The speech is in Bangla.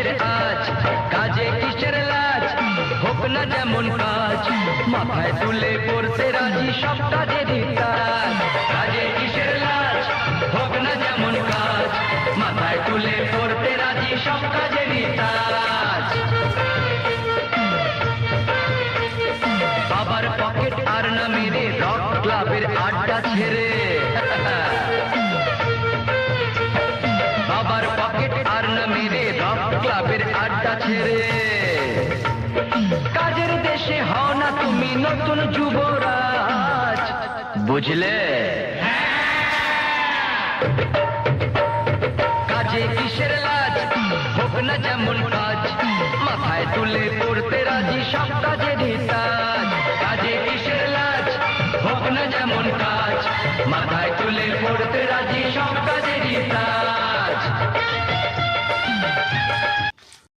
কিসের আজ, কাজে কিসের লাজ, হোক না যেমন কাজ, মাথায় তুলে করতে রাজি সব কাজেরই কাজ। কাজে কিসের লাজ, হোক না যেমন কাজ, মাথায় তুলে করতে রাজি সব কাজেরই কাজ। বাবার পকেট আর না মেরে রক ক্লাবের আড্ডা ছেড়ে, বাবার পকেট আর না মেরে রক ক্লাবের আড্ডা ছেড়ে, কাজের দেশে হও না তুমি নতুন যুবরাজ, বুঝলে? কাজে কিসের লাজ, হোক না যেমন কাজ, মাথায় তুলে করতে রাজি সব কাজেরই কাজ। কাজে কিসের লাজ, হোক না যেমন কাজ, মাথায় তুলে করতে রাজি সব কাজে